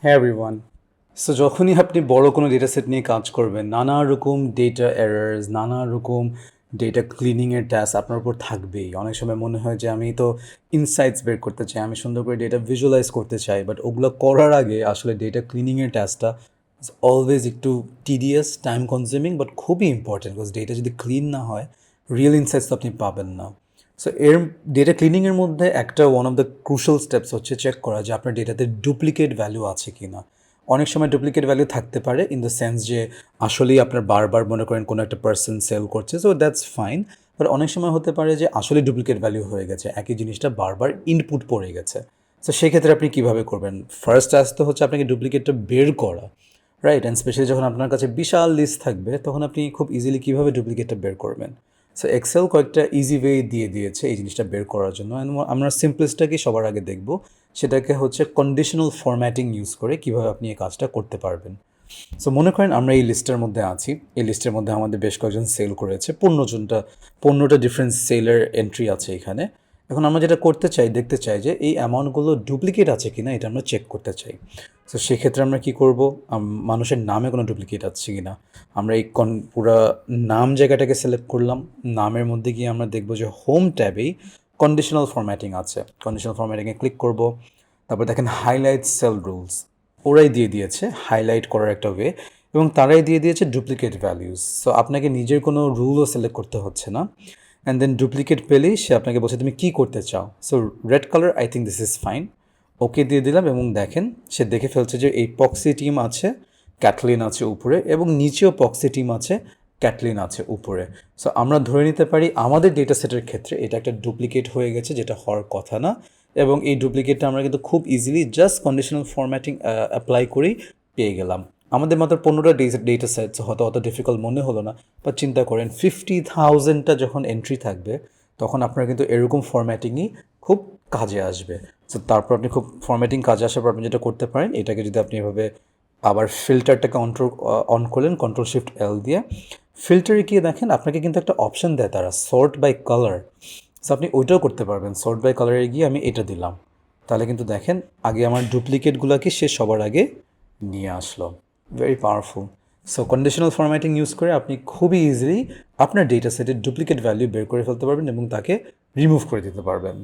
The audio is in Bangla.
হ্যাঁ এভরিওয়ান। সো যখনই আপনি বড় কোনো ডেটা সেট নিয়ে কাজ করবেন, নানা রকম ডেটা এরার্স, নানা রকম ডেটা ক্লিনিংয়ের টাস্ক আপনার উপর থাকবেই। অনেক সময় মনে হয় যে আমি তো ইনসাইটস বের করতে চাই, আমি সুন্দর করে ডেটা ভিজুয়ালাইজ করতে চাই, বাট ওগুলো করার আগে আসলে ডেটা ক্লিনিংয়ের টাস্কটা অলওয়েজ একটু টিডিয়াস, টাইম কনজিউমিং, বাট খুবই ইম্পর্টেন্ট। বিকজ ডেটা যদি ক্লিন না হয়, রিয়েল ইনসাইটস তো আপনি পাবেন না। সো এর ডেটা ক্লিনিংয়ের মধ্যে একটা one of the crucial steps হচ্ছে চেক করা যে আপনার ডেটাতে ডুপ্লিকেট ভ্যালু আছে কি না। অনেক সময় ডুপ্লিকেট ভ্যালু থাকতে পারে ইন দ্য সেন্স যে আসলেই আপনার বারবার মনে করেন কোনো একটা পার্সন সেল করছে, সো দ্যাটস ফাইন। বাট অনেক সময় হতে পারে যে আসলে ডুপ্লিকেট ভ্যালু হয়ে গেছে, একই জিনিসটা বারবার ইনপুট পড়ে গেছে। সো সেক্ষেত্রে আপনি কীভাবে করবেন? ফার্স্ট টাস্ক তো হচ্ছে আপনাকে ডুপ্লিকেটটা বের করা, রাইট? অ্যান্ড স্পেশালি যখন আপনার কাছে বিশাল লিস্ট থাকবে, তখন আপনি খুব ইজিলি কীভাবে ডুপ্লিকেটটা বের করবেন? সো এক্সেল কয়েকটা ইজি ওয়ে দিয়ে দিয়েছে এই জিনিসটা বের করার জন্য। অ্যান্ড আমরা সিম্পলেস্টটাকেই সবার আগে দেখব, সেটাকে হচ্ছে কন্ডিশনাল ফরম্যাটিং ইউজ করে কীভাবে আপনি এই কাজটা করতে পারবেন। সো মনে করেন আমরা এই লিস্টের মধ্যে আছি, এই লিস্টের মধ্যে আমাদের বেশ কয়েকজন সেল করেছে, 15টা ডিফারেন্ট সেলের এন্ট্রি আছে এখানে। এখন আমরা যেটা করতে চাই, দেখতে চাই যে এই অ্যামাউন্টগুলো ডুপ্লিকেট আছে কি না, এটা আমরা চেক করতে চাই। সো সেক্ষেত্রে আমরা কী করব? মানুষের নামে কোনো ডুপ্লিকেট আছে কি না, আমরা এই পুরা নাম জায়গাটাকে সিলেক্ট করলাম। নামের মধ্যে গিয়ে আমরা দেখব যে হোম ট্যাবেই কন্ডিশনাল ফরম্যাটিং আছে। কন্ডিশনাল ফরম্যাটিংয়ে ক্লিক করব। তারপর দেখেন হাইলাইট সেল রুলস, ওরাই দিয়ে দিয়েছে হাইলাইট করার একটা ওয়ে, এবং তারাই দিয়ে দিয়েছে ডুপ্লিকেট ভ্যালিউস। সো আপনাকে নিজের কোনো রুলও সিলেক্ট করতে হচ্ছে না। অ্যান্ড দেন ডুপ্লিকেট পেলেই সে আপনাকে বলছে তুমি কী করতে চাও। So red colour, I think this is fine. Okay দিয়ে দিলাম এবং দেখেন সে দেখে ফেলছে যে এই পক্সি টিম আছে, ক্যাটলিন আছে উপরে, এবং নিচেও পক্সি টিম আছে, ক্যাটলিন আছে উপরে। সো আমরা ধরে নিতে পারি আমাদের ডেটা সেটের ক্ষেত্রে এটা একটা ডুপ্লিকেট হয়ে গেছে, যেটা হওয়ার কথা না। এবং এই ডুপ্লিকেটটা আমরা কিন্তু খুব easily just conditional formatting apply করেই পেয়ে গেলাম। আমাদের মাত্র 15টা ডেটা সেটস, হয়তো অত ডিফিকাল্ট মনে হলো না, বা চিন্তা করেন 50,000টা যখন এন্ট্রি থাকবে, তখন আপনার কিন্তু এরকম ফরম্যাটিংই খুব কাজে আসবে। সো তারপর আপনি খুব ফরম্যাটিং কাজে আসার পর আপনি যেটা করতে পারেন, এটাকে যদি আপনি এভাবে আবার ফিল্টারটাকে অন করলেন কন্ট্রোল শিফট এল দিয়ে, ফিল্টারে গিয়ে দেখেন আপনাকে কিন্তু একটা অপশন দেয় তারা, সর্ট বাই কালার। সো আপনি ওইটাও করতে পারবেন। সর্ট বাই কালারে গিয়ে আমি এটা দিলাম, তাহলে কিন্তু দেখেন আগে আমার ডুপ্লিকেটগুলোকে সে সবার আগে নিয়ে আসলো। Very powerful. So conditional formatting use করে আপনি খুবই ইজিলি আপনার ডেটা সেটের ডুপ্লিকেট ভ্যালু বের করে ফেলতে পারবেন এবং তাকে রিমুভ করে দিতে পারবেন।